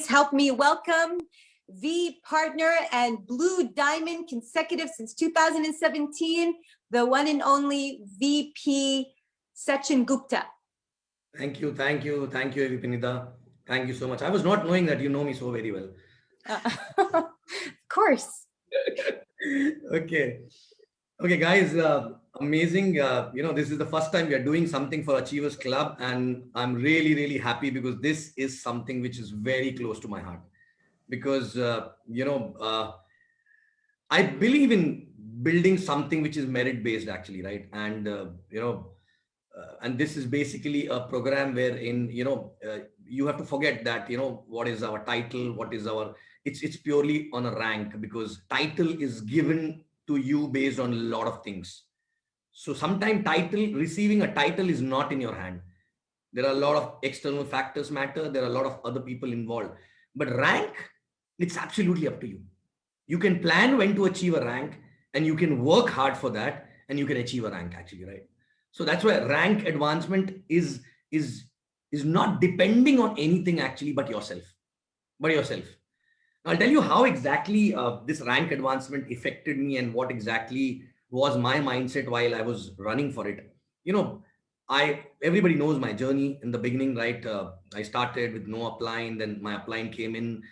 please help me welcome V partner and Blue Diamond consecutive since 2017, the one and only VP Sachin Gupta. Thank you, Vinita. Thank you so much. I was not knowing that you know me so very well. Of course. Okay, guys, amazing. This is the first time we are doing something for Achievers Club, and I'm really, really happy because this is something which is very close to my heart. Because I believe in building something which is merit-based, actually, right? And and this is basically a program wherein you have to forget that what is our title, what is our it's purely on a rank, because title is given to you based on a lot of things. So sometimes receiving a title is not in your hand. There are a lot of external factors matter. There are a lot of other people involved, but rank, it's absolutely up to you. You can plan when to achieve a rank, and you can work hard for that, and you can achieve a rank, actually, right? So that's why rank advancement is not depending on anything actually but yourself. I'll tell you how exactly this rank advancement affected me and what exactly was my mindset while I was running for it. Everybody knows my journey in the beginning, right? I started with no upline, then my upline came in.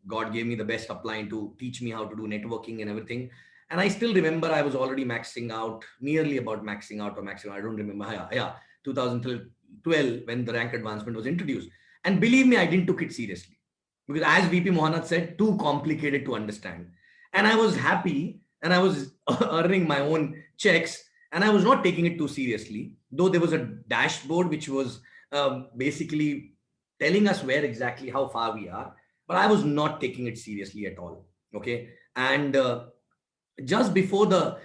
God gave me the best upline to teach me how to do networking and everything. And I still remember I was already nearly about maxing out. I don't remember. Yeah, 2012 when the rank advancement was introduced. And believe me, I didn't took it seriously. Because as VP Mohanad said, too complicated to understand. And I was happy and I was earning my own checks and I was not taking it too seriously. Though there was a dashboard which was basically telling us exactly how far we are. But I was not taking it seriously at all. Okay. And just before the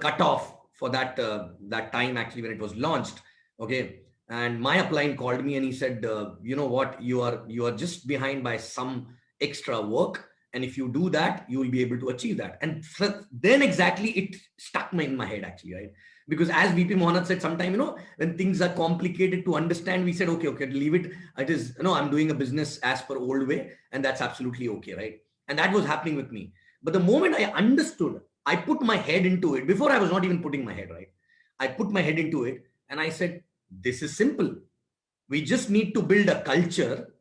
cutoff for that time, actually, when it was launched, okay, and my upline called me and he said, you know what, you are just behind by some extra work, and if you do that, you will be able to achieve that. And then exactly it stuck in my head, actually, right? Because as VP Mohanad said, sometime, when things are complicated to understand, we said, okay, leave it. It is, I'm doing a business as per old way, and that's absolutely okay, right? And that was happening with me. But the moment I understood, I put my head into it. Before I was not even putting my head, right? I put my head into it and I said, this is simple. We just need to build a culture,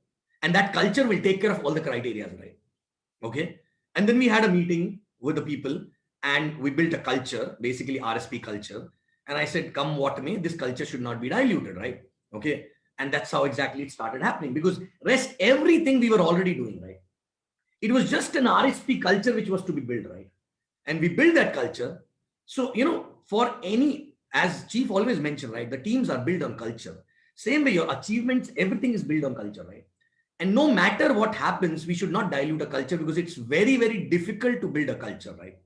and that culture will take care of all the criteria, right? Okay. And then we had a meeting with the people and we built a culture, basically RSP culture. And I said, come what may, this culture should not be diluted, right? Okay. And that's how exactly it started happening, because rest everything we were already doing, right? It was just an RSP culture which was to be built, right? And we built that culture. So, for any, as Chief always mentioned, right, the teams are built on culture. Same way, your achievements, everything is built on culture, right? And no matter what happens, we should not dilute a culture, because it's very, very difficult to build a culture, right?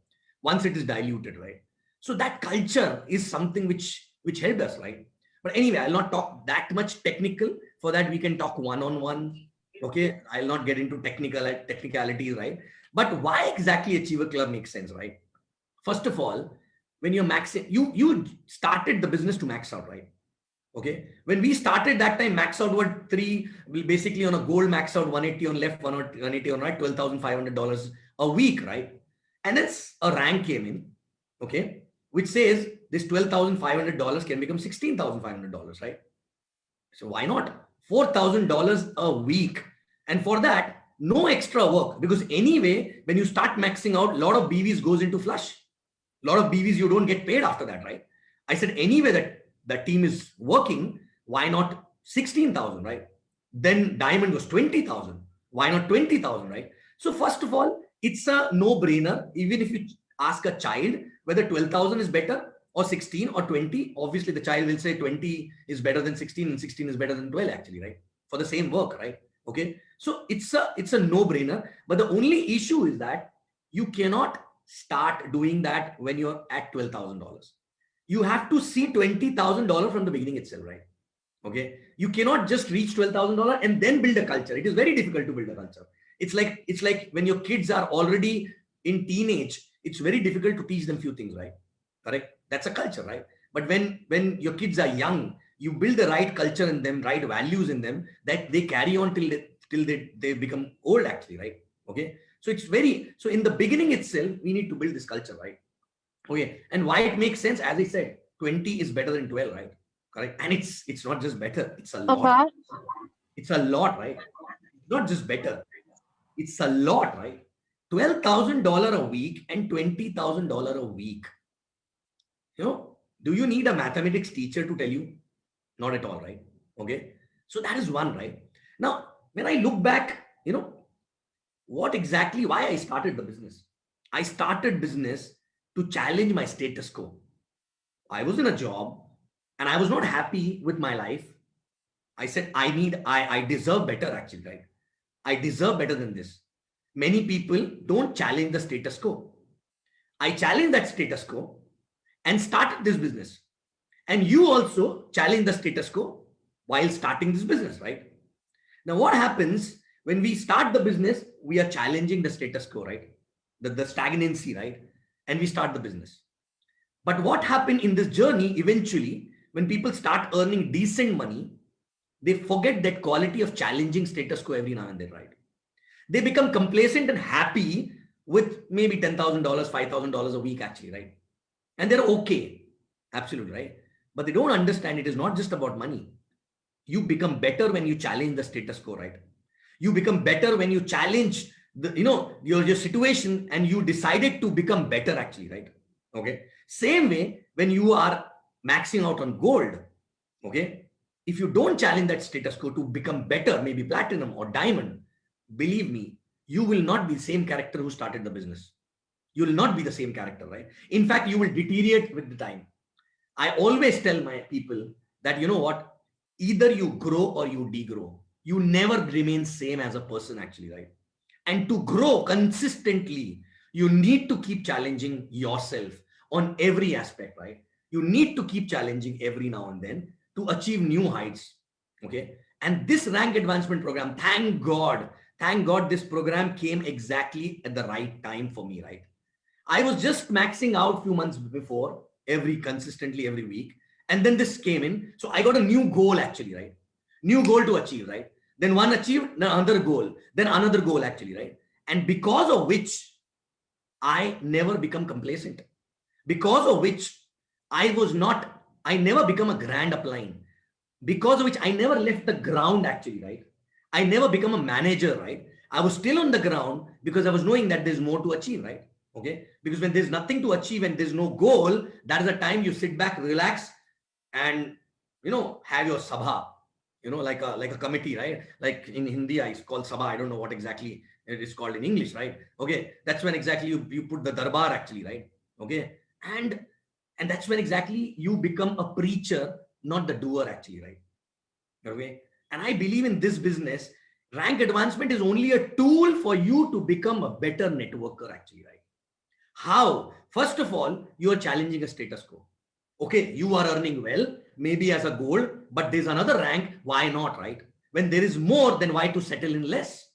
Once it is diluted, right? So that culture is something which helped us, right? But anyway, I'll not talk that much technical. For that, we can talk one-on-one. Okay, I'll not get into technicalities, right? But why exactly Achiever Club makes sense, right? First of all, when you're maxing, you started the business to max out, right? Okay. When we started that time, max out were basically on a gold max out 180 on left, 180 on right, $12,500 a week, right? And then a rank came in, okay, which says this $12,500 can become $16,500, right? So why not $4,000 a week? And for that, no extra work, because anyway, when you start maxing out, a lot of BVs goes into flush. A lot of BVs you don't get paid after that, right? I said, anyway, that team is working, why not 16,000, right? Then diamond was 20,000. Why not 20,000, right? So first of all, it's a no-brainer. Even if you ask a child whether 12,000 is better or 16 or 20, obviously the child will say 20 is better than 16 and 16 is better than 12, actually, right? For the same work, right? Okay. So it's a no-brainer. But the only issue is that you cannot start doing that when you're at $12,000. You have to see $20,000 from the beginning itself, right? Okay. You cannot just reach $12,000 and then build a culture. It is very difficult to build a culture. It's like when your kids are already in teenage, it's very difficult to teach them few things, right? Correct? That's a culture, right? But when your kids are young, you build the right culture in them, right values in them, that they carry on till till they become old actually, right? Okay. So so in the beginning itself, we need to build this culture, right? Okay. And why it makes sense, as I said, 20 is better than 12, right? Correct. And it's not just better, it's a lot. Okay. It's a lot, right? Not just better, it's a lot, right? $12,000 a week and $20,000 a week. Do you need a mathematics teacher to tell you? Not at all, right? Okay. So that is one, right? Now, when I look back, why I started the business. I started business to challenge my status quo. I was in a job and I was not happy with my life. I said, I deserve better actually, right? I deserve better than this. Many people don't challenge the status quo. I challenged that status quo and started this business. And you also challenge the status quo while starting this business, right? Now, what happens when we start the business? We are challenging the status quo, right? The stagnancy, right? And we start the business. But what happened in this journey, eventually, when people start earning decent money, they forget that quality of challenging status quo every now and then, right? They become complacent and happy with maybe $10,000, $5,000 a week actually, right? And they're okay. Absolutely, right? But they don't understand it is not just about money. You become better when you challenge the status quo, right? You become better when you challenge your situation and you decided to become better actually, right? Okay. Same way when you are maxing out on gold, okay? If you don't challenge that status quo to become better, maybe platinum or diamond, believe me, you will not be the same character who started the business. You will not be the same character, right? In fact, you will deteriorate with the time. I always tell my people that, either you grow or you degrow. You never remain same as a person actually, right? And to grow consistently, you need to keep challenging yourself on every aspect, right? You need to keep challenging every now and then to achieve new heights, okay? And this rank advancement program, thank God, this program came exactly at the right time for me, right? I was just maxing out few months before, consistently every week. And then this came in. So I got a new goal actually, right? New goal to achieve, right? Then one achieved, another goal, then another goal actually, right? And because of which I never become complacent. Because of which I never become a grand upline. Because of which I never left the ground actually, right? I never become a manager, right? I was still on the ground because I was knowing that there's more to achieve, right? Okay. Because when there's nothing to achieve and there's no goal, that is the time you sit back, relax, and have your sabha, like a committee, right? Like in Hindi, it's called sabha. I don't know what exactly it is called in English, right? Okay. That's when exactly you put the darbar actually, right? Okay. And that's when exactly you become a preacher, not the doer actually, right? Okay. And I believe in this business, rank advancement is only a tool for you to become a better networker actually, right? How? First of all, you are challenging a status quo. Okay, you are earning well, maybe as a goal, but there's another rank. Why not, right? When there is more, then why to settle in less?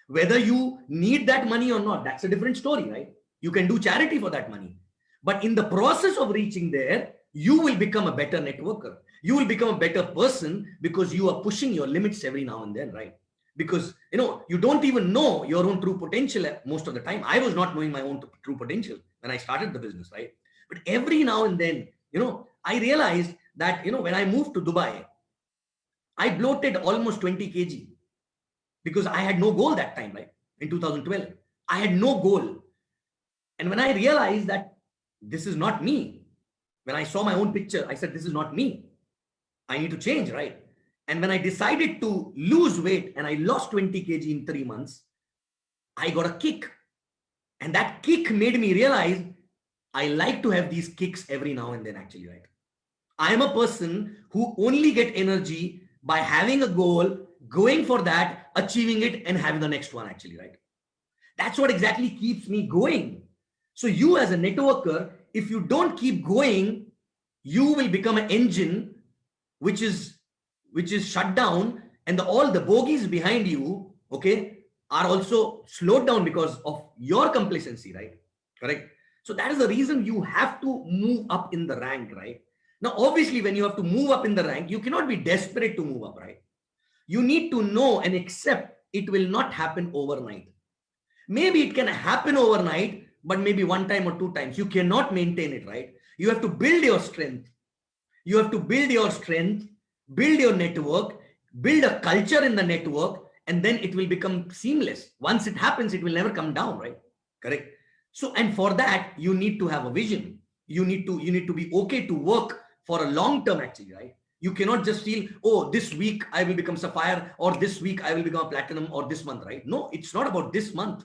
Whether you need that money or not, that's a different story, right? You can do charity for that money. But in the process of reaching there, you will become a better networker. You will become a better person because you are pushing your limits every now and then, right? Because, you don't even know your own true potential most of the time. I was not knowing my own true potential when I started the business, right? But every now and then, I realized that, when I moved to Dubai, I bloated almost 20 kg because I had no goal that time, right? In 2012, I had no goal. And when I realized that this is not me, when I saw my own picture, I said, this is not me. I need to change, right? And when I decided to lose weight and I lost 20 kg in 3 months, I got a kick. And that kick made me realize I like to have these kicks every now and then actually, right? I am a person who only get energy by having a goal, going for that, achieving it, and having the next one actually, right? That's what exactly keeps me going. So you as a networker, if you don't keep going, you will become an engine which is shut down, and all the bogies behind you, okay, are also slowed down because of your complacency, right? Correct. So that is the reason you have to move up in the rank, right? Now, obviously, when you have to move up in the rank, you cannot be desperate to move up, right? You need to know and accept it will not happen overnight. Maybe it can happen overnight, but maybe one time or two times. You cannot maintain it, right? You have to build your strength. You have to build your strength, build your network, build a culture in the network, and then it will become seamless. Once it happens, it will never come down, right? Correct. So, and for that, you need to have a vision. You need to be okay to work for a long term, actually, right? You cannot just feel, oh, this week I will become sapphire, or this week I will become platinum, or this month, right? No, it's not about this month.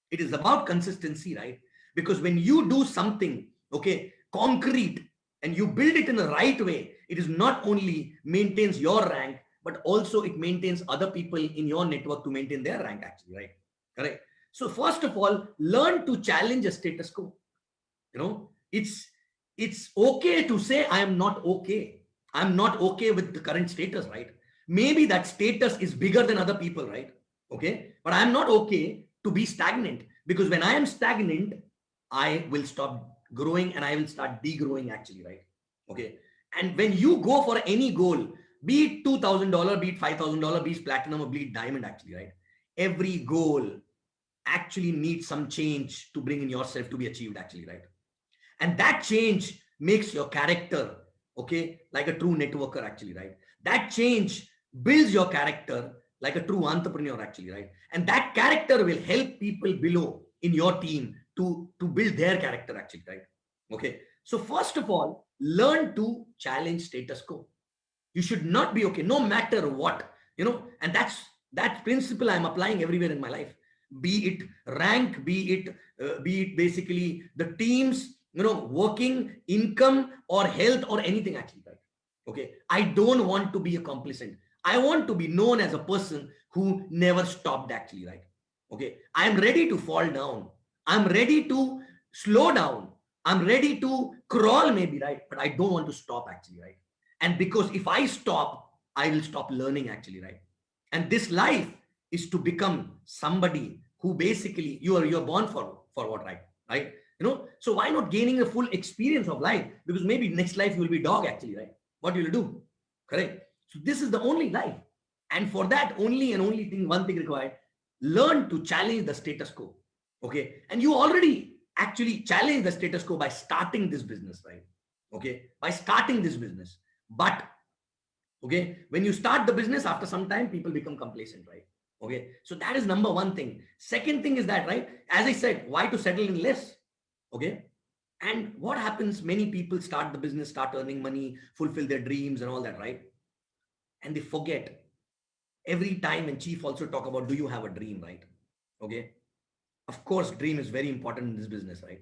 It is about consistency, right? Because when you do something, okay, concrete, and you build it in the right way, it is not only maintains your rank, but also it maintains other people in your network to maintain their rank, actually, right? Correct. So first of all, learn to challenge a status quo. You know, it's okay to say I am not okay. I'm not okay with the current status, right? Maybe that status is bigger than other people, right? Okay, but I'm not okay to be stagnant, because when I am stagnant, I will stop growing and I will start degrowing, actually, right? Okay, and when you go for any goal, be it $2,000, be it $5,000, be it platinum, or be it diamond, actually, right? Every goal actually needs some change to bring in yourself to be achieved, actually, right? And that change makes your character, okay, like a true networker, actually, right? That change builds your character like a true entrepreneur, actually, right? And that character will help people below in your team to build their character, actually, right? Okay. So first of all, learn to challenge status quo. You should not be okay, no matter what, you know, and that's that principle I'm applying everywhere in my life. Be it rank, be it basically the teams, you know, working, income, or health, or anything, actually, right? Okay, I don't want to be a complacent. I want to be known as a person who never stopped, actually, right? Okay, I'm ready to fall down. I'm ready to slow down. I'm ready to crawl, maybe, right? But I don't want to stop, actually, right? And because if I stop, I will stop learning, actually, right? And this life is to become somebody who basically you're born for what, right? Right? You know, so why not gaining a full experience of life? Because maybe next life you will be dog, actually, right? What will you do? Correct. So this is the only life. And for that, only and only thing, one thing required, learn to challenge the status quo. Okay. And you already actually challenge the status quo by starting this business, right? Okay. By starting this business. But okay, when you start the business, after some time, people become complacent, right? Okay, so that is number one thing. Second thing is that, right, as I said, why to settle in less? Okay, and what happens, many people start the business, start earning money, fulfill their dreams and all that, right? And they forget every time. And chief also talk about, do you have a dream, right? Okay, of course dream is very important in this business, right?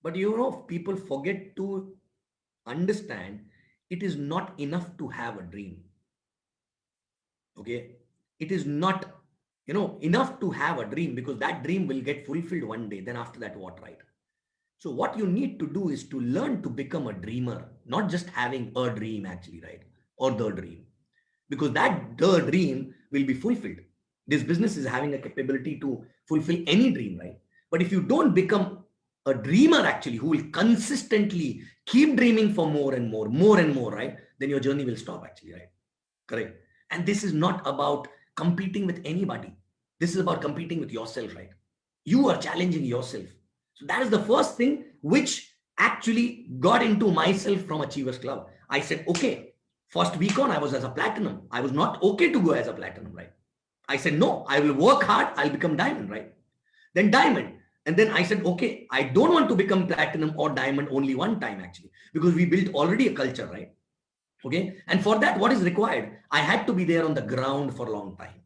But you know, people forget to understand it is not enough to have a dream. Okay, it is not, you know, enough to have a dream, because that dream will get fulfilled one day. Then after that, what, right? So what you need to do is to learn to become a dreamer, not just having a dream, actually, right? Or the dream, because that the dream will be fulfilled. This business is having a capability to fulfill any dream, right? But if you don't become a dreamer, actually, who will consistently keep dreaming for more and more, right? Then your journey will stop, actually, right? Correct. And this is not about competing with anybody. This is about competing with yourself, right? You are challenging yourself. So that is the first thing which actually got into myself from Achievers Club. I said, okay, first week on, I was as a platinum. I was not okay to go as a platinum, right? I said, no, I will work hard. I'll become diamond, right? Then diamond. And then I said, okay, I don't want to become platinum or diamond only one time, actually, because we built already a culture, right? Okay. And for that, what is required? I had to be there on the ground for a long time.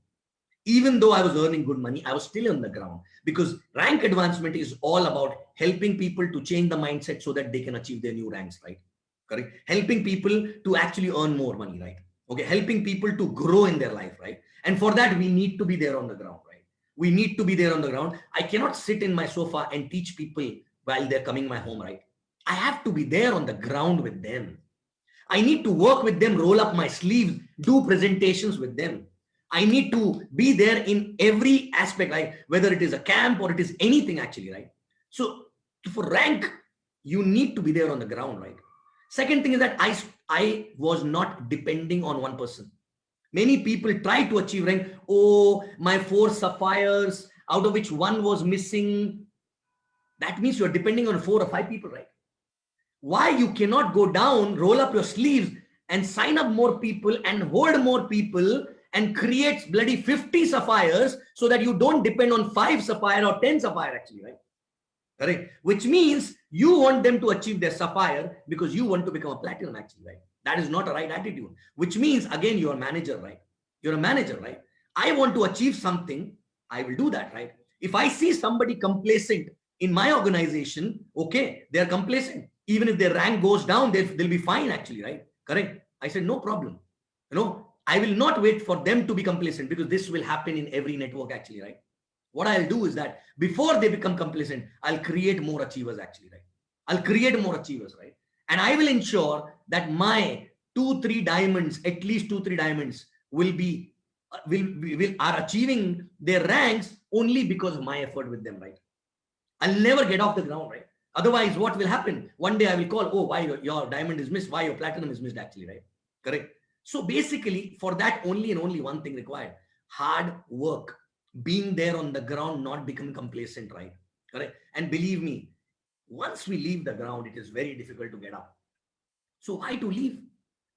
Even though I was earning good money, I was still on the ground, because rank advancement is all about helping people to change the mindset so that they can achieve their new ranks, right? Correct. Helping people to actually earn more money, right? Okay. Helping people to grow in their life, right? And for that, we need to be there on the ground, right? We need to be there on the ground. I cannot sit in my sofa and teach people while they're coming my home, right? I have to be there on the ground with them. I need to work with them, roll up my sleeves, do presentations with them. I need to be there in every aspect, right? Whether it is a camp or it is anything, actually, right? So for rank, you need to be there on the ground, right? Second thing is that I was not depending on one person. Many people try to achieve rank. Oh, my 4 sapphires, out of which 1 was missing. That means you're depending on 4 or 5 people, right? Why you cannot go down, roll up your sleeves and sign up more people and hold more people and create bloody 50 sapphires so that you don't depend on 5 sapphire or 10 sapphire actually, right? Correct. Which means you want them to achieve their sapphire because you want to become a platinum actually, right? That is not a right attitude. Which means again, you're a manager, right? You're a manager, right? I want to achieve something. I will do that, right? If I see somebody complacent in my organization, okay, they're complacent. Even if their rank goes down, they'll be fine actually, right? Correct. I said, no problem. I will not wait for them to be complacent because this will happen in every network actually, right? What I'll do is that before they become complacent, I'll create more achievers actually, right? I'll create more achievers, right? And I will ensure that my 2-3 diamonds, at least 2-3 diamonds will are achieving their ranks only because of my effort with them, right? I'll never get off the ground, right? Otherwise, what will happen? One day I will call, oh, why your diamond is missed? Why your platinum is missed actually, right? Correct. So basically, for that only and only one thing required: hard work, being there on the ground, not becoming complacent, right? Correct. And believe me, once we leave the ground, it is very difficult to get up. So why to leave?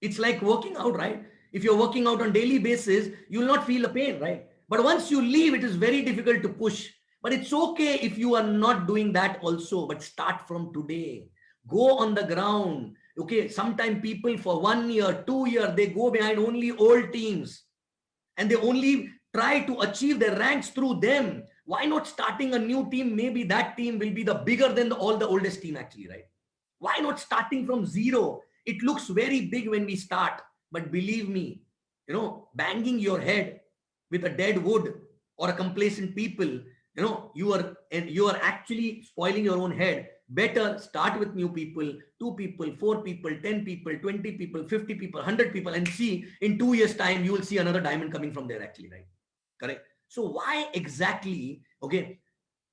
It's like working out, right? If you're working out on daily basis, you will not feel the pain, right? But once you leave, it is very difficult to push. But it's okay if you are not doing that also, but start from today. Go on the ground. Okay, sometimes people for 1 year, 2 years, they go behind only old teams and they only try to achieve their ranks through them. Why not starting a new team? Maybe that team will be the bigger than all the oldest team actually, right? Why not starting from zero? It looks very big when we start, but believe me, banging your head with a dead wood or a complacent people, you are actually spoiling your own head. Better start with new people, 2 people, 4 people, 10 people, 20 people, 50 people, 100 people, and see in 2 years time, you will see another diamond coming from there actually, right? Correct. So why exactly, okay,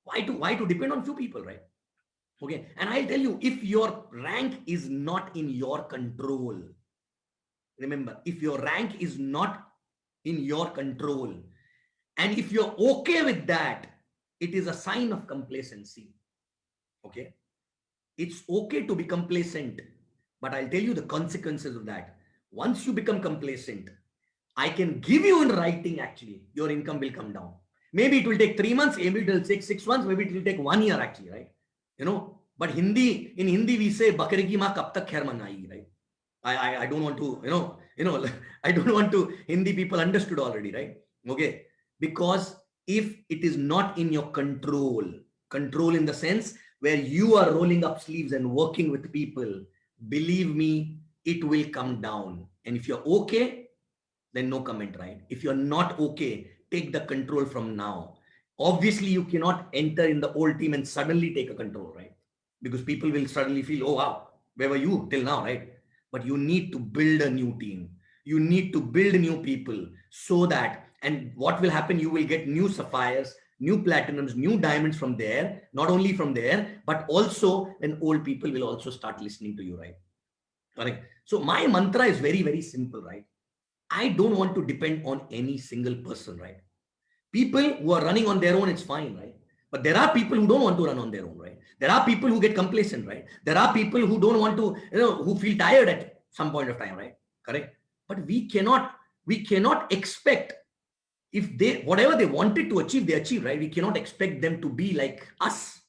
why to depend on few people, right? Okay. And I'll tell you, if your rank is not in your control, remember, if your rank is not in your control, and if you're okay with that, it is a sign of complacency. Okay. It's okay to be complacent, but I'll tell you the consequences of that. Once you become complacent, I can give you in writing, actually, your income will come down. Maybe it will take 3 months, maybe it will take 6 months, maybe it will take 1 year actually, right? But in Hindi we say, bakre ki maa kab tak khair manayegi, right? I don't want to, I don't want to, Hindi people understood already, right? Okay. Because if it is not in your control in the sense where you are rolling up sleeves and working with people, believe me, it will come down. And if you're okay, then no comment, right? If you're not okay, take the control from now. Obviously, you cannot enter in the old team and suddenly take a control, right? Because people will suddenly feel, oh, wow, where were you till now, right? But you need to build a new team. You need to build new people so that, and what will happen, you will get new sapphires, new platinums, new diamonds from there, not only from there, but also then old people will also start listening to you, right? Correct. So my mantra is very, very simple, right? I don't want to depend on any single person, right? People who are running on their own, it's fine, right? But there are people who don't want to run on their own, right? There are people who get complacent, right? There are people who don't want to, who feel tired at some point of time, right? Correct. But we cannot expect, if they, whatever they wanted to achieve, they achieve, right? We cannot expect them to be like us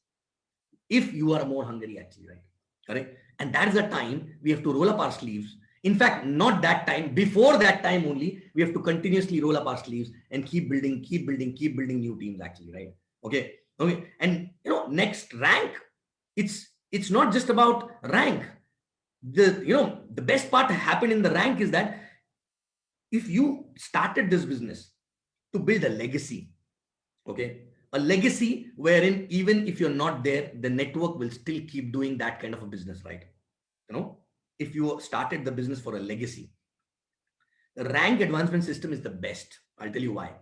if you are more hungry actually, right? Correct. And that is the time we have to roll up our sleeves. In fact, not that time, before that time only, we have to continuously roll up our sleeves and keep building new teams actually, right? Okay. Okay. And next, rank, it's not just about rank. The best part happened in the rank is that if you started this business to build a legacy, okay, a legacy wherein even if you're not there, the network will still keep doing that kind of a business, right? If you started the business for a legacy, the rank advancement system is the best. I'll tell you why.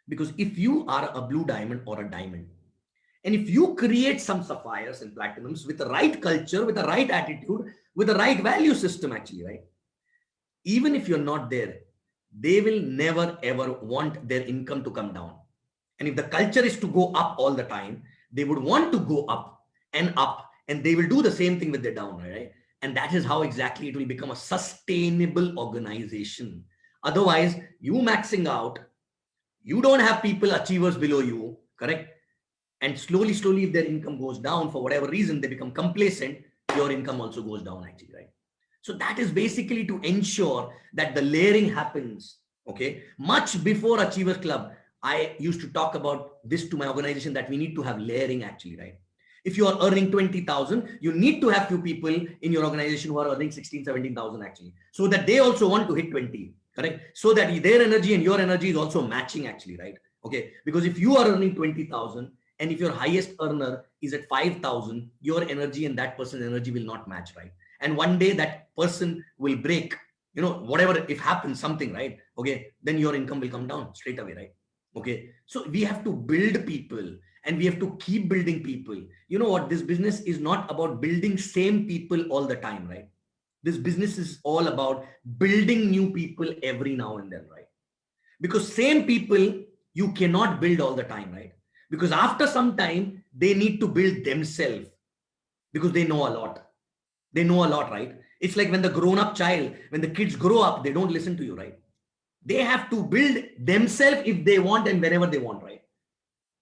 Because if you are a blue diamond or a diamond, and if you create some sapphires and platinums with the right culture, with the right attitude, with the right value system actually, right? Even if you're not there, they will never ever want their income to come down. And if the culture is to go up all the time, they would want to go up, and they will do the same thing with their down, right? And that is how exactly it will become a sustainable organization. Otherwise, you maxing out, you don't have people, achievers below you, correct? And slowly, slowly, if their income goes down for whatever reason, they become complacent, your income also goes down actually, right? So that is basically to ensure that the layering happens, okay? Much before Achievers Club, I used to talk about this to my organization that we need to have layering actually, right? If you are earning 20,000, you need to have few people in your organization who are earning 16, 17,000 actually, so that they also want to hit 20, correct? So that their energy and your energy is also matching actually, right? Okay, because if you are earning 20,000 and if your highest earner is at 5,000, your energy and that person's energy will not match, right? And one day that person will break, whatever, if happens something, right? Okay, then your income will come down straight away, right? Okay, so we have to build people and we have to keep building people. You know what? This business is not about building same people all the time, right? This business is all about building new people every now and then, right? Because same people you cannot build all the time, right? Because after some time, they need to build themselves because they know a lot. They know a lot, right? It's like when the grown-up child, when the kids grow up, they don't listen to you, right? They have to build themselves if they want and whenever they want, right?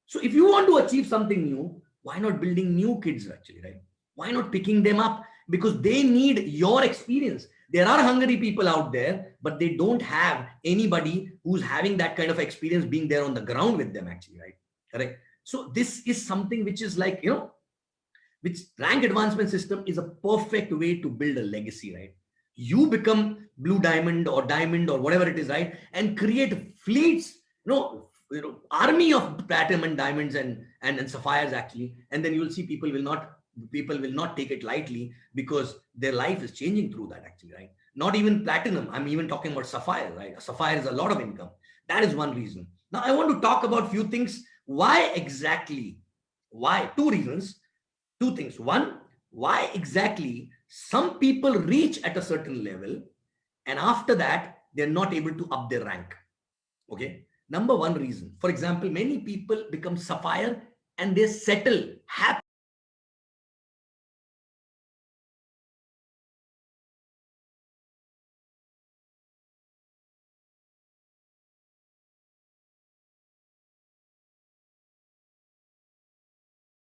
So if you want to achieve something new, why not building new kids actually, right? Why not picking them up? Because they need your experience. There are hungry people out there, but they don't have anybody who's having that kind of experience being there on the ground with them actually, right? Correct. So this is something which is like, which rank advancement system is a perfect way to build a legacy, right? You become blue diamond or diamond or whatever it is, right? And create fleets, army of platinum and diamonds and sapphires actually. And then you will see people will not take it lightly because their life is changing through that actually, right? Not even platinum. I'm even talking about sapphire, right? A sapphire is a lot of income. That is one reason. Now I want to talk about few things. Why exactly? Why? Two reasons. Two things. One, why exactly some people reach at a certain level and after that they're not able to up their rank. Okay. Number one reason. For example, many people become sapphire and they settle happy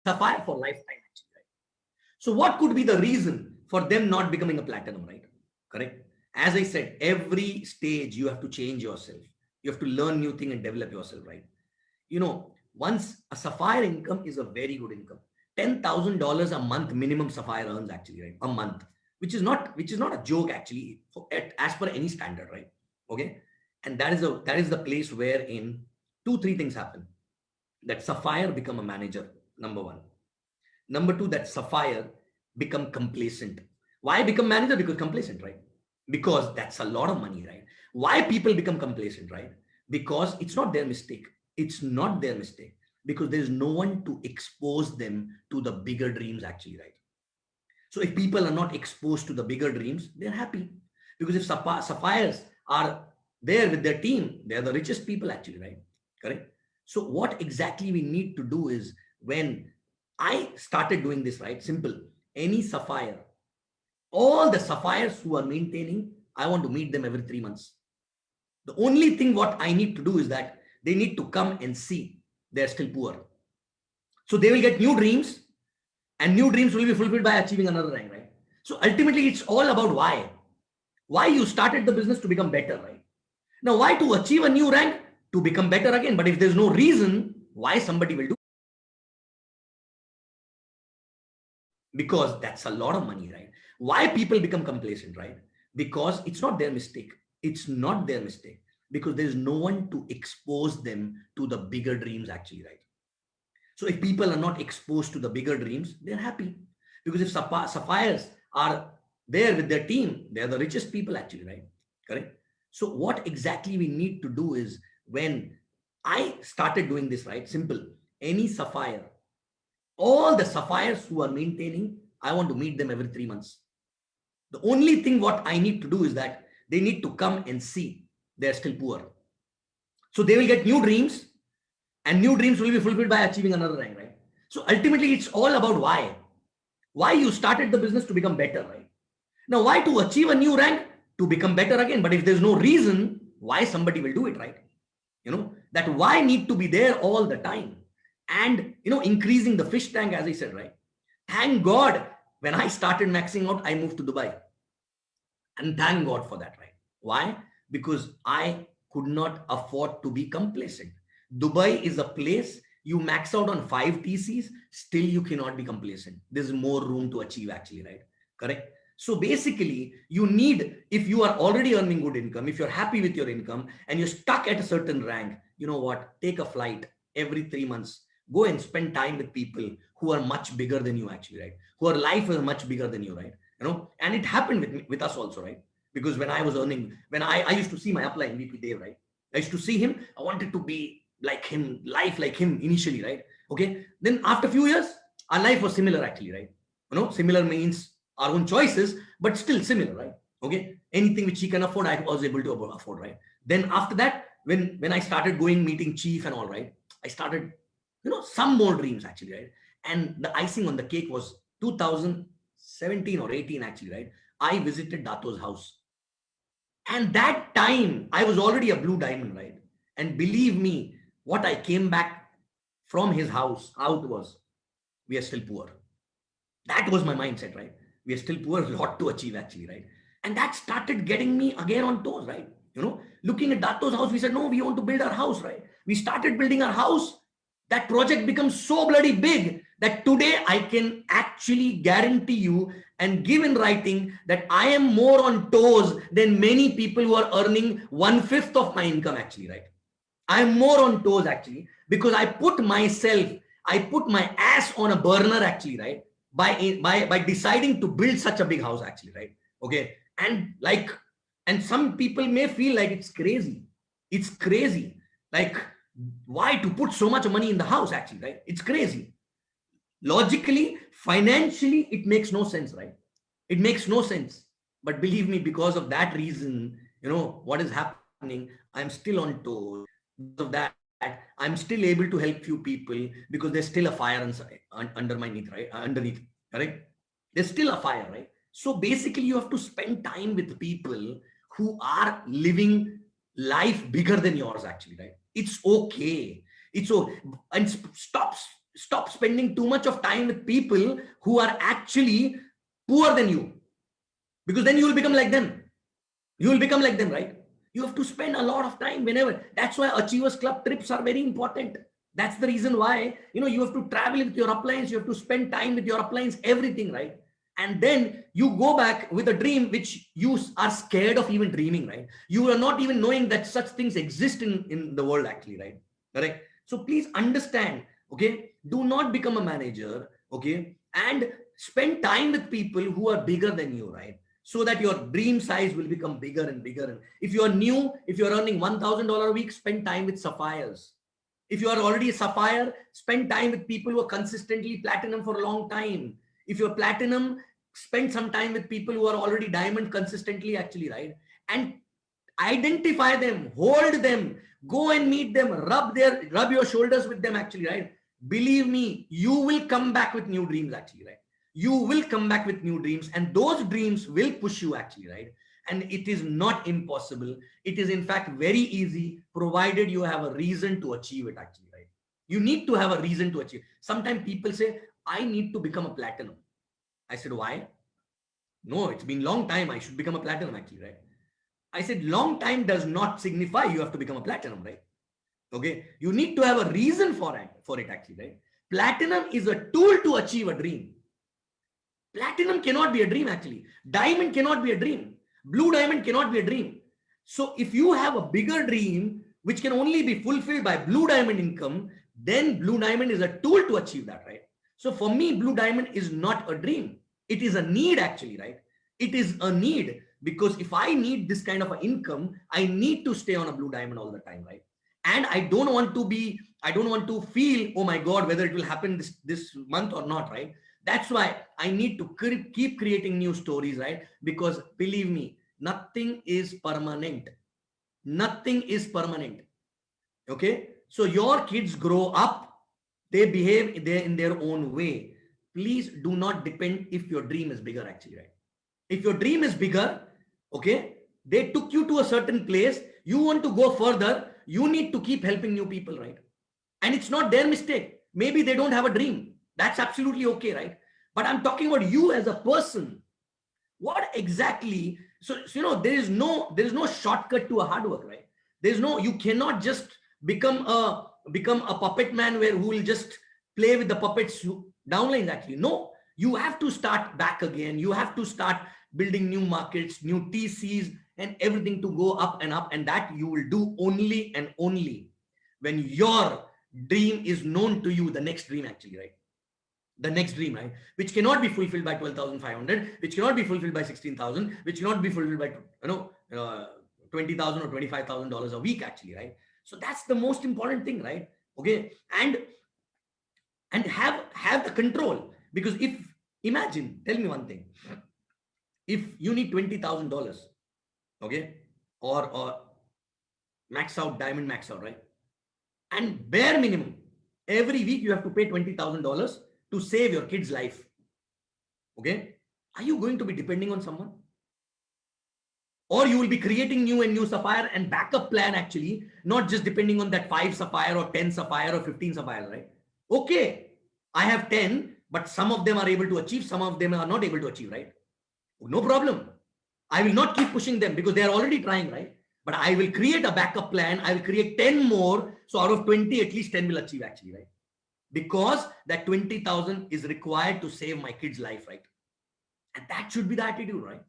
sapphire for lifetime actually, right? So what could be the reason for them not becoming a platinum, right? Correct. As I said, every stage you have to change yourself. You have to learn new thing and develop yourself, right? Once a sapphire income is a very good income. $10,000 a month minimum sapphire earns actually, right? A month, which is not a joke actually, as per any standard, right? Okay, and that is the place wherein two three things happen. That sapphire become a manager. Number one. Number two, that sapphire become complacent. Why become manager? Because complacent, right? Because that's a lot of money, right? Why people become complacent, right? Because it's not their mistake. It's not their mistake because there's no one to expose them to the bigger dreams actually, right? So if people are not exposed to the bigger dreams, they're happy. Because if sapphires are there with their team, they're the richest people actually, right? Correct? So what exactly we need to do is, when I started doing this, right? Simple. Any sapphire, all the sapphires who are maintaining, I want to meet them every 3 months. The only thing what I need to do is that they need to come and see they're still poor. So they will get new dreams and new dreams will be fulfilled by achieving another rank, right? So ultimately it's all about why. Why you started the business to become better, right? Now, why to achieve a new rank? To become better again. But if there's no reason why somebody will do, because that's a lot of money, right? Why people become complacent, right? Because it's not their mistake. It's not their mistake because there's no one to expose them to the bigger dreams actually, right? So if people are not exposed to the bigger dreams, they're happy. Because if sapphires are there with their team, they're the richest people actually, right? Correct. So what exactly we need to do is, when I started doing this, right? Simple. Any sapphire, all the sapphires who are maintaining, I want to meet them every 3 months. The only thing what I need to do is that they need to come and see they're still poor. So they will get new dreams, and new dreams will be fulfilled by achieving another rank, right? So ultimately, it's all about why. Why you started the business to become better, right? Now, why to achieve a new rank? To become better again. But if there's no reason why somebody will do it, right? That why need to be there all the time. And, increasing the fish tank, as I said, right? Thank God, when I started maxing out, I moved to Dubai. And thank God for that, right? Why? Because I could not afford to be complacent. Dubai is a place you max out on 5 TCs, still you cannot be complacent. There's more room to achieve actually, right? Correct? So basically, you need, if you are already earning good income, if you're happy with your income and you're stuck at a certain rank, you know what? Take a flight every 3 months. Go and spend time with people who are much bigger than you actually, right? Who are life is much bigger than you, right? And it happened with me, with us also, right? Because when I was earning, when I used to see my upline VP Dave, right? I used to see him. I wanted to be like him, life like him initially, right? Okay. Then after a few years, our life was similar actually, right? Similar means our own choices, but still similar, right? Okay. Anything which he can afford, I was able to afford, right? Then after that, when I started going meeting chief and all, right? I started, some more dreams actually, right? And the icing on the cake was 2017 or 18 actually, right? I visited Dato's house. And that time I was already a blue diamond, right? And believe me, what I came back from his house out was, we are still poor. That was my mindset, right? We are still poor, a lot to achieve actually, right? And that started getting me again on toes, right? Looking at Dato's house, we said, no, we want to build our house, right? We started building our house. That project becomes so bloody big that today I can actually guarantee you and give in writing that I am more on toes than many people who are earning 1/5 of my income actually, right? I'm more on toes actually because I put my ass on a burner actually, right? By deciding to build such a big house actually, right? Okay. And some people may feel like it's crazy. It's crazy. Like, why to put so much money in the house actually, right? It's crazy. Logically, financially, it makes no sense, right? It makes no sense. But believe me, because of that reason, what is happening, I'm still on toes. Because of that, I'm still able to help few people because there's still a fire under my knee, right? Underneath, correct? There's still a fire, right? So basically, you have to spend time with people who are living life bigger than yours, actually, right? It's okay. It's okay. And stop spending too much of time with people who are actually poor than you, because then you will become like them. You will become like them, right? You have to spend a lot of time whenever. That's why Achievers Club trips are very important. That's the reason why, you have to travel with your uplines. You have to spend time with your uplines, everything, right? And then you go back with a dream which you are scared of even dreaming, right? You are not even knowing that such things exist in the world actually, right? Correct? So please understand, okay? Do not become a manager, okay? And spend time with people who are bigger than you, right? So that your dream size will become bigger and bigger. And if you are new, if you're earning $1,000 a week, spend time with sapphires. If you are already a sapphire, spend time with people who are consistently platinum for a long time. If you're platinum, spend some time with people who are already diamond consistently actually, right? And identify them, hold them, go and meet them, rub your shoulders with them actually, right? Believe me, you will come back with new dreams actually, right? You will come back with new dreams, and those dreams will push you actually, right? And it is not impossible. It is in fact very easy, provided you have a reason to achieve it actually, right? You need to have a reason to achieve. Sometimes people say, I need to become a platinum. I said, why? No, it's been long time. I should become a platinum actually, right? I said, long time does not signify you have to become a platinum, right? Okay. You need to have a reason for it actually, right? Platinum is a tool to achieve a dream. Platinum cannot be a dream actually. Diamond cannot be a dream. Blue diamond cannot be a dream. So if you have a bigger dream, which can only be fulfilled by blue diamond income, then blue diamond is a tool to achieve that, right? So for me, blue diamond is not a dream. It is a need actually, right? It is a need, because if I need this kind of an income, I need to stay on a blue diamond all the time, right? And I don't want to feel, oh my God, whether it will happen this month or not, right? That's why I need to keep creating new stories, right? Because believe me, nothing is permanent. Nothing is permanent. Okay. So your kids grow up, they behave in their own way. Please do not depend if your dream is bigger actually, right? If your dream is bigger, okay, they took you to a certain place, you want to go further, you need to keep helping new people, right? And it's not their mistake. Maybe they don't have a dream. That's absolutely okay, right? But I'm talking about you as a person. What exactly? So there is no shortcut to a hard work, right? You cannot just become a puppet man who will just play with the puppets downlines actually. No, you have to start back again. You have to start building new markets, new TCs, and everything to go up and up. And that you will do only and only when your dream is known to you, the next dream actually, right? The next dream, right? Which cannot be fulfilled by 12,500, which cannot be fulfilled by 16,000, which cannot be fulfilled by, 20,000 or $25,000 a week actually, right? So that's the most important thing, right? Okay. And have the control, because imagine, tell me one thing, if you need $20,000, okay, or max out, diamond max out, right? And bare minimum, every week you have to pay $20,000 to save your kid's life. Okay. Are you going to be depending on someone? Or you will be creating new and new sapphire and backup plan actually, not just depending on that 5 sapphire or 10 sapphire or 15 sapphire, right? Okay. I have 10, but some of them are able to achieve, some of them are not able to achieve, right? No problem. I will not keep pushing them because they are already trying, right? But I will create a backup plan. I will create 10 more. So out of 20, at least 10 will achieve actually, right? Because that 20,000 is required to save my kid's life, right? And that should be the attitude, right?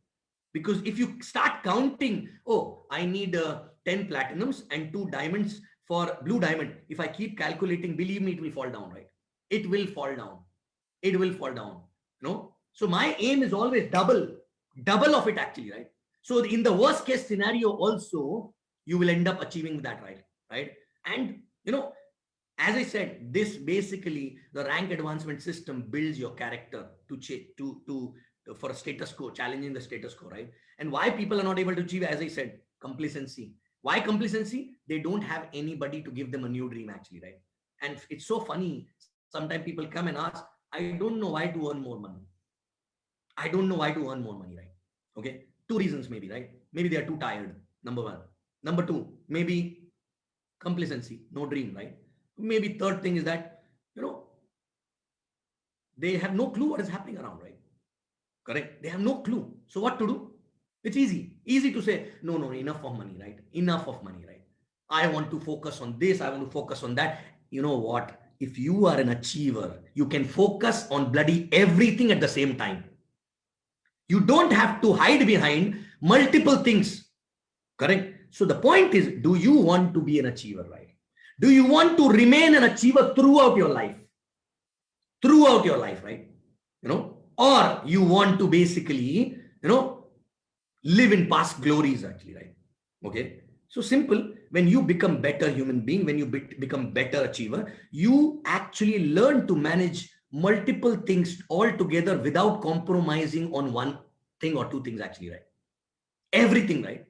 Because if you start counting, oh, I need 10 platinums and 2 diamonds for blue diamond. If I keep calculating, believe me, it will fall down, right? It will fall down. It will fall down. So my aim is always double of it actually, right? So in the worst case scenario also, you will end up achieving that, right? And as I said, this basically the rank advancement system builds your character for a status quo, challenging the status quo, right? And why people are not able to achieve, as I said, complacency. Why complacency? They don't have anybody to give them a new dream actually, right? And it's so funny. Sometimes people come and ask, I don't know why to earn more money. I don't know why to earn more money, right? Okay. 2 reasons maybe, right? Maybe they are too tired. Number 1. Number 2, maybe complacency, no dream, right? Maybe third thing is that, they have no clue what is happening around, right? Correct. They have no clue. So what to do? It's easy to say, no, enough of money, right? Enough of money, right? I want to focus on this. I want to focus on that. You know what? If you are an achiever, you can focus on bloody everything at the same time. You don't have to hide behind multiple things. Correct. So the point is, do you want to be an achiever, right? Do you want to remain an achiever throughout your life? Throughout your life, right? Or you want to basically, live in past glories actually, right? Okay. So simple. When you become better human being, when you become better achiever, you actually learn to manage multiple things all together without compromising on one thing or 2 things actually, right? Everything, right?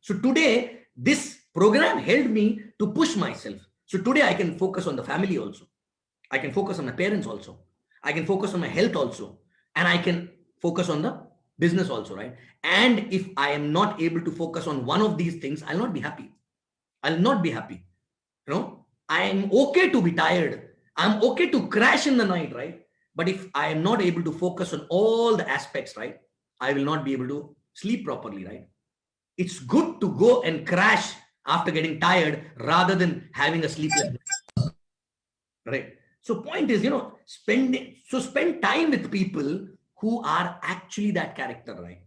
So today this program helped me to push myself. So today I can focus on the family also. I can focus on my parents also. I can focus on my health also. And I can focus on the business also, right? And if I am not able to focus on one of these things, I'll not be happy. I'll not be happy. I am okay to be tired. I'm okay to crash in the night, right? But if I am not able to focus on all the aspects, right, I will not be able to sleep properly, right? It's good to go and crash after getting tired rather than having a sleepless night, right? So point is, spend time with people who are actually that character, right?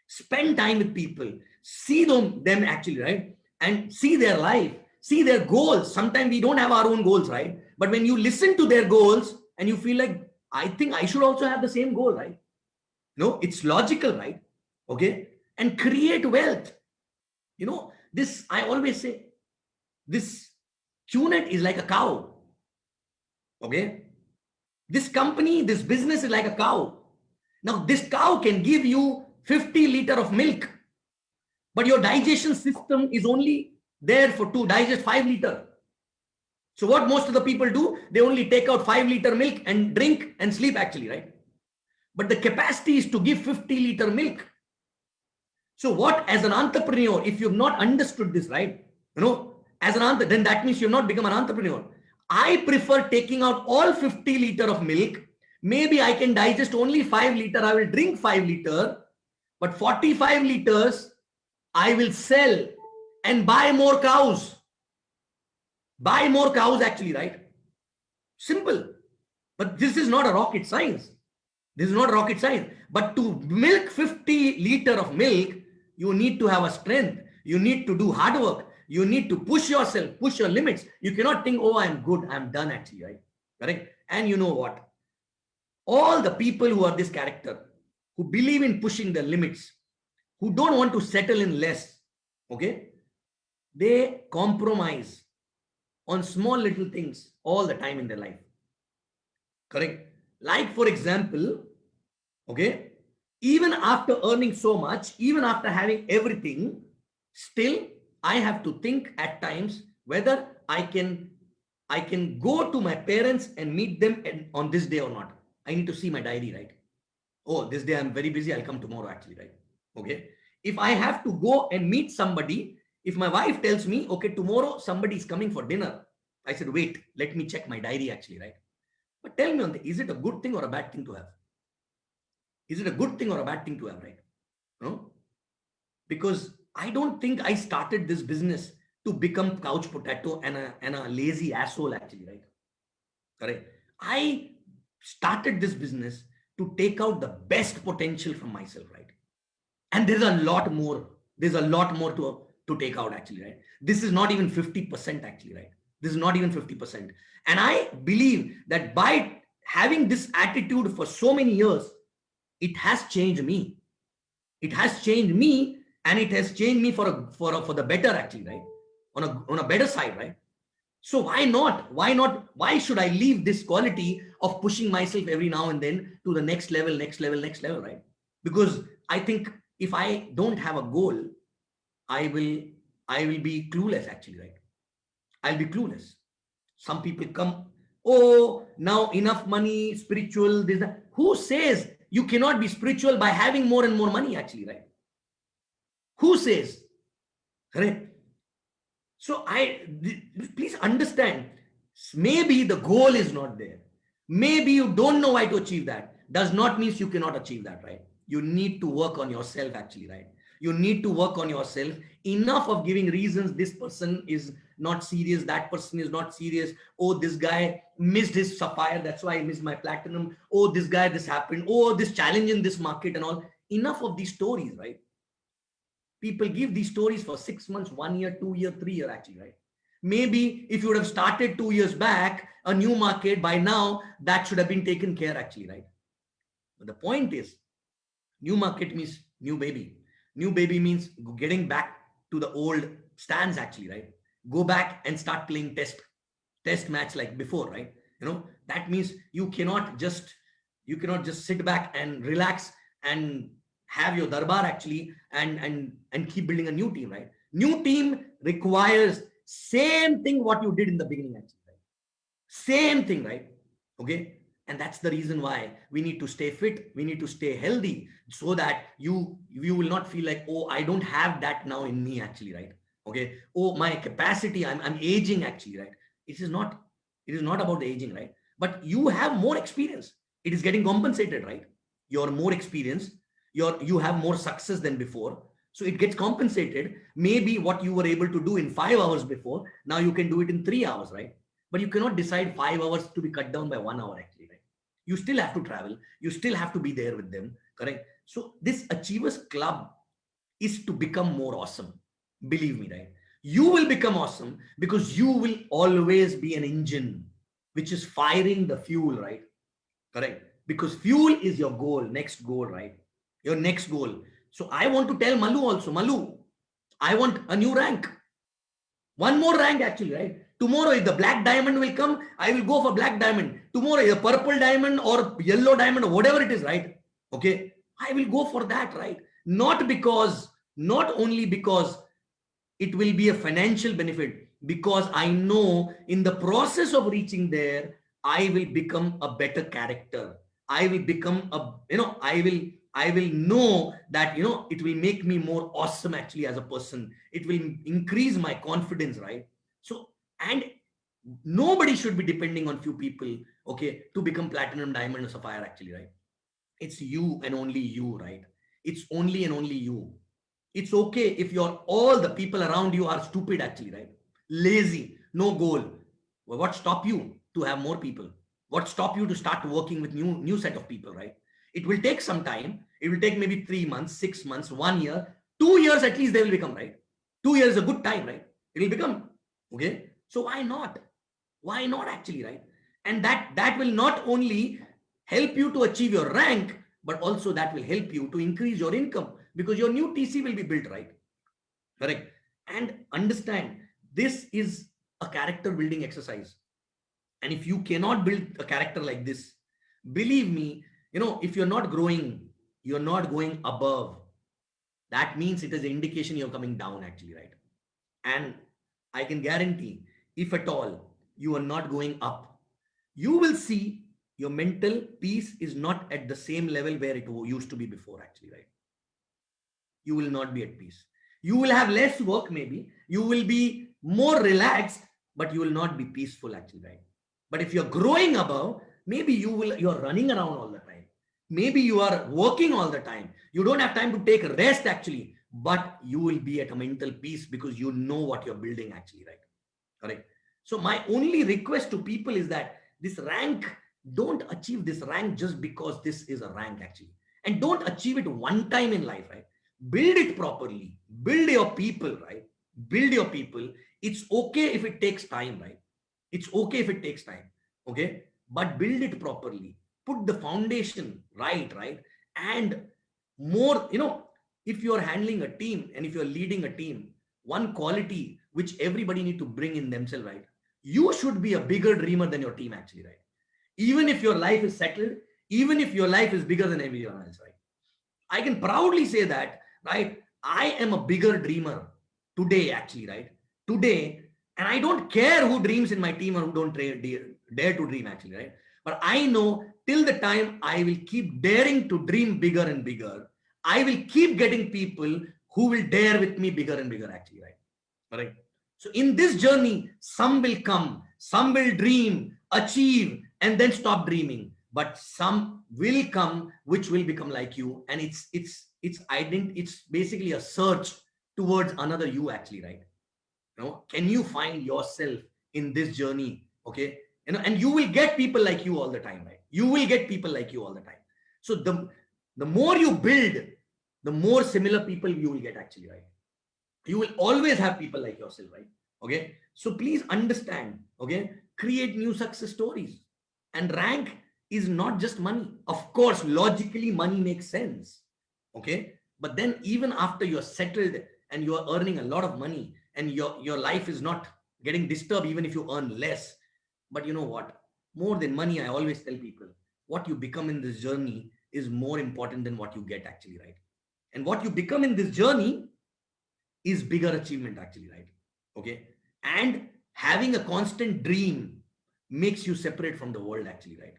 Spend time with people, see them actually, right? And see their life, see their goals. Sometimes we don't have our own goals, right? But when you listen to their goals and you feel like, I think I should also have the same goal, right? No, it's logical, right? Okay. And create wealth. This, I always say, this QNet is like a cow. Okay. This company, this business is like a cow. Now, this cow can give you 50 liters of milk. but your digestion system is only there to digest 5 liter. So what most of the people do, they only take out 5 liter milk and drink and sleep actually, right? But the capacity is to give 50 liter milk. So what, as an entrepreneur, if you've not understood this, right, as an entrepreneur, then that means you've not become an entrepreneur. I prefer taking out all 50 liter of milk. Maybe I can digest only 5 liter. I will drink 5 liter, but 45 liters I will sell and buy more cows. Buy more cows actually, right? Simple. But this is not a rocket science. This is not rocket science. But to milk 50 liter of milk, you need to have a strength. You need to do hard work. You need to push yourself, push your limits. You cannot think, oh, I'm good, I'm done actually, right? Correct? And you know what? All the people who are this character, who believe in pushing the limits, who don't want to settle in less, okay? They compromise on small little things all the time in their life. Correct? Like for example, okay, even after earning so much, even after having everything, still I have to think at times whether I can go to my parents and meet them on this day or not. I need to see my diary, right? Oh, this day I'm very busy. I'll come tomorrow actually, right? Okay. If I have to go and meet somebody, if my wife tells me, okay, tomorrow somebody is coming for dinner, I said, wait, let me check my diary actually, right? But tell me, is it a good thing or a bad thing to have? Is it a good thing or a bad thing to have, right? No? Because I don't think I started this business to become couch potato and a lazy asshole actually, right? Correct. I started this business to take out the best potential from myself, right? And there's a lot more. There's a lot more to take out actually, right? This is not even 50% actually, right? This is not even 50%. And I believe that by having this attitude for so many years, it has changed me. It has changed me, and it has changed me for the better actually, right? On a better side, right? So why not? Why not? Why should I leave this quality of pushing myself every now and then to the next level, right? Because I think if I don't have a goal, I will be clueless actually, right? I'll be clueless. Some people come, oh, now enough money, spiritual, this, that. Who says you cannot be spiritual by having more and more money actually, right? Who says? Correct? So please understand, maybe the goal is not there. Maybe you don't know why to achieve that. Does not mean you cannot achieve that, right? You need to work on yourself actually, right? You need to work on yourself. Enough of giving reasons. This person is not serious. That person is not serious. Oh, this guy missed his sapphire. That's why I missed my platinum. Oh, this guy, this happened. Oh, this challenge in this market and all. Enough of these stories, right? People give these stories for 6 months, 1 year, 2 year, 3 year actually, right? Maybe if you would have started 2 years back, a new market by now, that should have been taken care actually, right? But the point is, new market means new baby. New baby means getting back to the old stands actually, right? Go back and start playing test match like before, right? That means you cannot just sit back and relax and have your darbar actually and keep building a new team, right? New team requires same thing what you did in the beginning actually, right? Same thing, right? Okay. And that's the reason why we need to stay fit. We need to stay healthy so that you will not feel like, oh, I don't have that now in me actually, right? Okay. Oh, my capacity, I'm aging actually, right? It is not about the aging, right? But you have more experience. It is getting compensated, right? You're more experienced. You have more success than before. So it gets compensated. Maybe what you were able to do in 5 hours before, now you can do it in 3 hours, right? But you cannot decide 5 hours to be cut down by 1 hour actually, right? You still have to travel. You still have to be there with them, correct? So this Achievers Club is to become more awesome. Believe me, right? You will become awesome because you will always be an engine which is firing the fuel, right? Correct? Because fuel is your goal, next goal, right? Your next goal. So I want to tell Malu also, Malu, I want a new rank. One more rank actually, right? Tomorrow if the black diamond will come, I will go for black diamond. Tomorrow a purple diamond or yellow diamond or whatever it is, right? Okay. I will go for that, right? Not because Not only because it will be a financial benefit, because I know in the process of reaching there, I will become a better character. I will become a, I will know that, it will make me more awesome actually as a person. It will increase my confidence, right? So, and nobody should be depending on few people, okay, to become platinum, diamond, or sapphire actually, right? It's you and only you, right? It's only and only you. It's okay if all the people around you are stupid actually, right? Lazy, no goal. Well, what stop you to have more people? What stop you to start working with new set of people, right? It will take some time. It will take maybe 3 months, 6 months, 1 year, 2 years at least they will become, right? 2 years is a good time, right? It will become. Okay. So why not? Why not actually, right? And that will not only help you to achieve your rank, but also that will help you to increase your income, because your new TC will be built, right? Correct. And understand, this is a character building exercise. And if you cannot build a character like this, believe me, if you're not growing, you're not going above, that means it is an indication you're coming down actually, right? And I can guarantee, if at all you are not going up, you will see your mental peace is not at the same level where it used to be before actually, right? You will not be at peace. You will have less work, maybe you will be more relaxed, but you will not be peaceful actually, right? But if you're growing above, maybe you're running around all the time, maybe you are working all the time, you don't have time to take a rest actually, but you will be at a mental peace because you know what you're building actually, right? Correct. So my only request to people is that this rank, don't achieve this rank just because this is a rank actually. And don't achieve it one time in life, right? Build it properly. Build your people, right? Build your people. It's okay if it takes time, right? It's okay if it takes time. Okay. But build it properly. Put the foundation right, right? And more, if you're handling a team and if you're leading a team, one quality which everybody need to bring in themselves, right? You should be a bigger dreamer than your team actually, right? Even if your life is settled, even if your life is bigger than everyone else, right? I can proudly say that, right? I am a bigger dreamer today actually, right? Today, and I don't care who dreams in my team or who don't dare to dream actually, right? But I know till the time I will keep daring to dream bigger and bigger, I will keep getting people who will dare with me bigger and bigger actually, right? Correct. So in this journey, some will come, some will dream, achieve, and then stop dreaming. But some will come which will become like you. And it's basically a search towards another you actually, right? Can you find yourself in this journey? Okay. And you will get people like you all the time, right? You will get people like you all the time. So the more you build, the more similar people you will get actually, right? You will always have people like yourself, right? Okay. So please understand, okay, create new success stories. And rank is not just money. Of course, logically money makes sense. Okay. But then even after you're settled and you're earning a lot of money and your life is not getting disturbed, even if you earn less. But you know what? More than money, I always tell people, what you become in this journey is more important than what you get actually, right? And what you become in this journey is bigger achievement actually, right? Okay. And having a constant dream makes you separate from the world actually, right?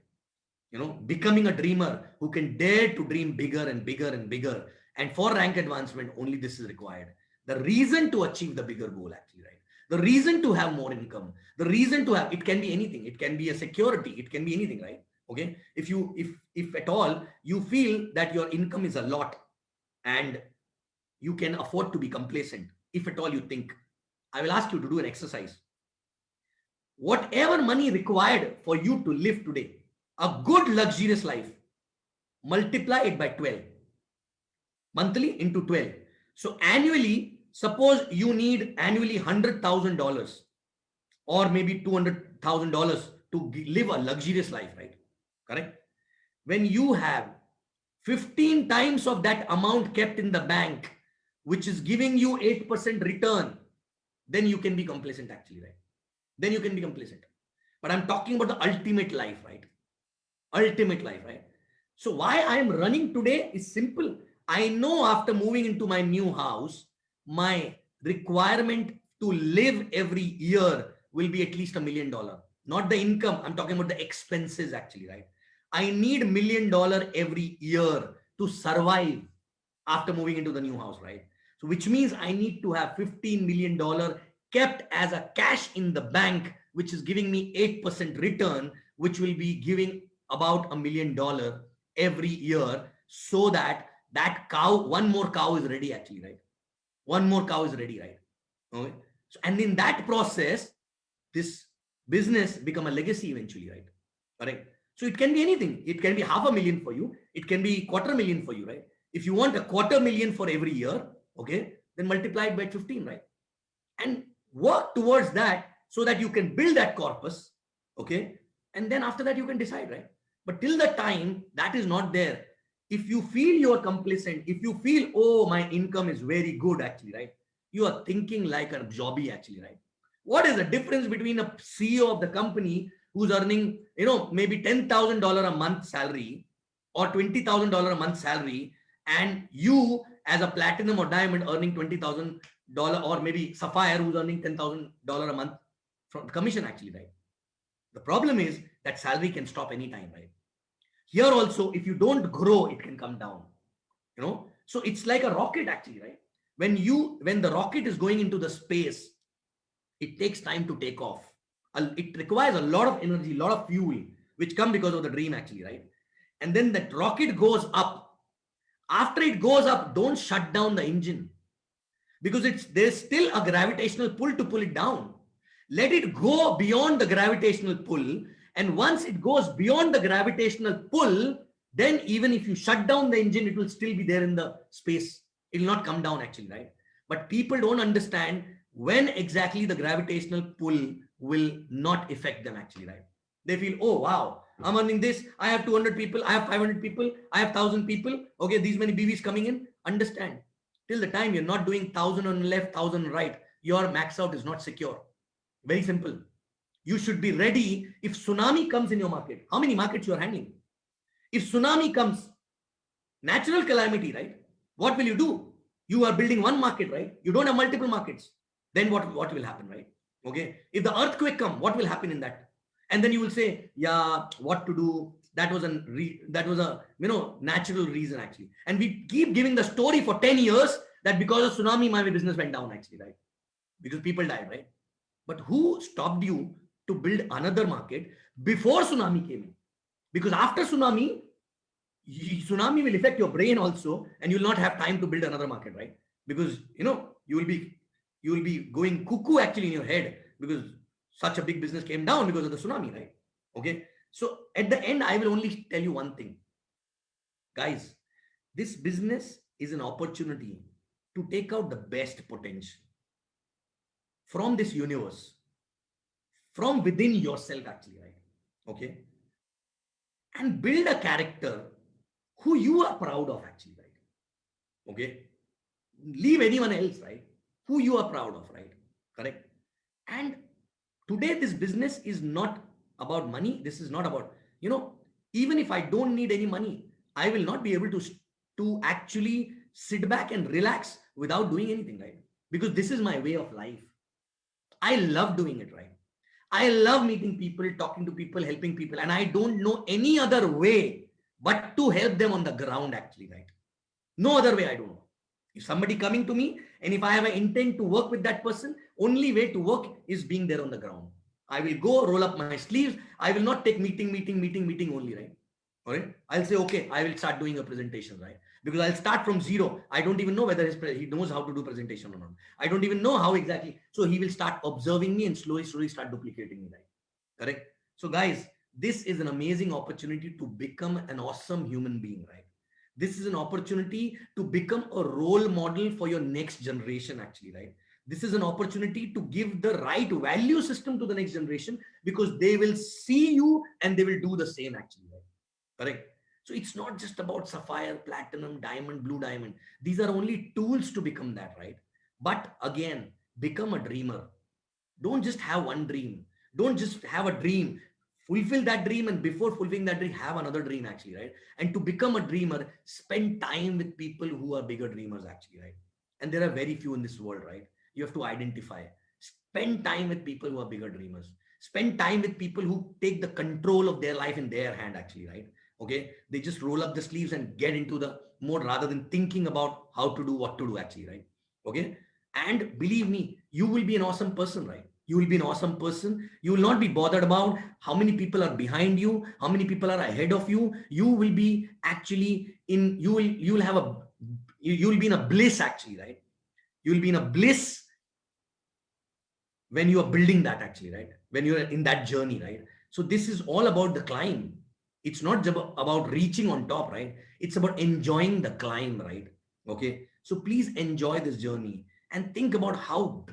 Becoming a dreamer who can dare to dream bigger and bigger and bigger. And for rank advancement, only this is required. The reason to achieve the bigger goal actually, right? The reason to have more income, the reason to have, it can be anything. It can be a security. It can be anything, right? Okay. If at all you feel that your income is a lot and you can afford to be complacent, if at all you think, I will ask you to do an exercise. Whatever money required for you to live today, a good luxurious life, multiply it by 12, monthly into 12. So annually, suppose you need annually $100,000 or maybe $200,000 to live a luxurious life, right? Correct. When you have 15 times of that amount kept in the bank, which is giving you 8% return, then you can be complacent actually, right? Then you can be complacent. But I'm talking about the ultimate life, right? Ultimate life, right? So why I am running today is simple. I know after moving into my new house, my requirement to live every year will be at least $1 million. Not the income, I'm talking about the expenses actually, right? I need $1 million every year to survive after moving into the new house, right? So, which means I need to have $15 million kept as a cash in the bank, which is giving me 8% return, which will be giving about $1 million every year, so that that cow, one more cow is ready actually, right? One more cow is ready, right? Okay. So, and in that process, this business become a legacy eventually, right? Correct. So it can be anything. It can be 500,000 for you. It can be 250,000 for you, right? If you want 250,000 for every year, okay, then multiply it by 15, right? And work towards that so that you can build that corpus, okay? And then after that, you can decide, right? But till the time that is not there, if you feel you're complacent, if you feel, oh, my income is very good, actually, right? You are thinking like a jobby, actually, right? What is the difference between a CEO of the company who's earning, maybe $10,000 a month salary or $20,000 a month salary, and you as a platinum or diamond earning $20,000, or maybe sapphire who's earning $10,000 a month from commission, actually, right? The problem is that salary can stop anytime, right? Here also, if you don't grow, it can come down. So it's like a rocket, actually, right? When the rocket is going into the space, it takes time to take off. It requires a lot of energy, a lot of fuel, which come because of the dream, actually, right? And then that rocket goes up. After it goes up, don't shut down the engine, because there's still a gravitational pull to pull it down. Let it go beyond the gravitational pull, and once it goes beyond the gravitational pull, then even if you shut down the engine, it will still be there in the space. It will not come down, actually, right? But people don't understand when exactly the gravitational pull will not affect them, actually, right? They feel, oh wow, I'm earning this, I have 200 people, I have 500 people, I have 1,000 people, okay, these many BVs coming in. Understand, till the time you're not doing 1,000 on left, 1,000 right, your max out is not secure. Very simple. You should be ready if tsunami comes in your market. How many markets you are handling? If tsunami comes, natural calamity, right? What will you do? You are building one market, right? You don't have multiple markets. Then what will happen, right? Okay. If the earthquake come, what will happen in that? And then you will say, yeah, what to do? That was a natural reason, actually. And we keep giving the story for 10 years that because of tsunami, my business went down, actually, right? Because people died, right? But who stopped you to build another market before tsunami came in? Because after tsunami will affect your brain also, and you will not have time to build another market, right? Because you will be going cuckoo actually in your head, because such a big business came down because of the tsunami, right? Okay. So at the end, I will only tell you one thing, guys. This business is an opportunity to take out the best potential from this universe, from within yourself, actually, right? Okay. And build a character who you are proud of, actually, right? Okay. Leave anyone else, right? Who you are proud of, right? Correct. And today, this business is not about money. This is not about, even if I don't need any money, I will not be able to actually sit back and relax without doing anything, right? Because this is my way of life. I love doing it, right? I love meeting people, talking to people, helping people, and I don't know any other way but to help them on the ground, actually, right? No other way I don't know. If somebody coming to me, and if I have an intent to work with that person, only way to work is being there on the ground. I will go roll up my sleeves. I will not take meeting only, right? All right. I'll say, okay, I will start doing a presentation, right? Because I'll start from zero. I don't even know whether he knows how to do presentation or not. I don't even know how exactly. So he will start observing me and slowly start duplicating me, right? Correct. So guys, this is an amazing opportunity to become an awesome human being, right? This is an opportunity to become a role model for your next generation, actually, right? This is an opportunity to give the right value system to the next generation, because they will see you and they will do the same, actually, right? Correct. So it's not just about sapphire, platinum, diamond, blue diamond. These are only tools to become that, right? But again, become a dreamer. Don't just have one dream. Don't just have a dream. fulfill that dream, and before fulfilling that dream, have another dream actually, right? And to become a dreamer, spend time with people who are bigger dreamers actually, right? And there are very few in this world, right? You have to identify. Spend time with people who are bigger dreamers. Spend time with people who take the control of their life in their hand actually, right? Okay, they just roll up the sleeves and get into the mode rather than thinking about how to do what to do actually, right? Okay, and believe me, you will be an awesome person, right? You will be an awesome person. You will not be bothered about how many people are behind you, how many people are ahead of you. You will be actually in, you will have a, you will be in a bliss actually, right? You will be in a bliss when you are building that actually, right? When you are in that journey, right? So this is all about the climb. It's not about reaching on top, right? It's about enjoying the climb, right? Okay, so please enjoy this journey and think about how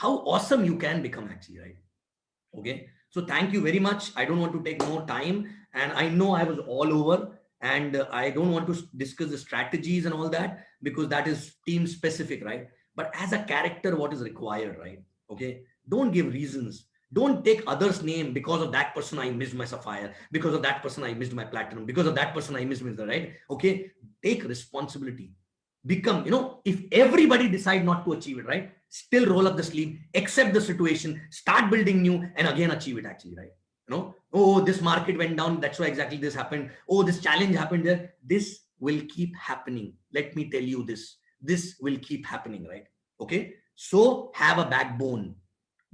awesome you can become actually, right? Okay, so thank you very much. I don't want to take more time, and I know I was all over, and I don't want to discuss the strategies and all that because that is team specific, right? But as a character, what is required, right? Okay, don't give reasons. Don't take others' name. Because of that person I missed my sapphire, because of that person I missed my platinum, because of that person I missed the, right? Okay, take responsibility. Become, if everybody decide not to achieve it, right, still roll up the sleeve, accept the situation, start building new, and again achieve it actually, right? Oh, this market went down, that's why exactly this happened. Oh, this challenge happened there. This will keep happening. Let me tell you, this will keep happening, right? Okay, so have a backbone.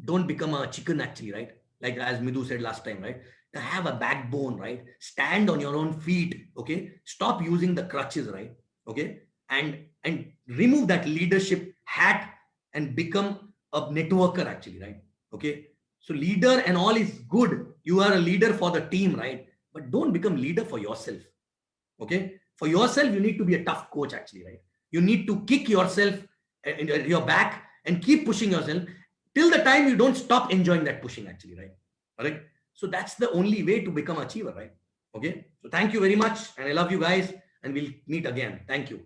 Don't become a chicken actually, right? Like as Midhu said last time, right? Have a backbone, right? Stand on your own feet. Okay, stop using the crutches, right? Okay, and remove that leadership hat and become a networker actually, right? Okay, so leader and all is good. You are a leader for the team, right? But don't become leader for yourself. Okay, for yourself you need to be a tough coach actually, right? You need to kick yourself in your back and keep pushing yourself till the time you don't stop enjoying that pushing actually, right? All right, so that's the only way to become achiever, right? Okay, so thank you very much, and I love you guys, and we'll meet again. Thank you.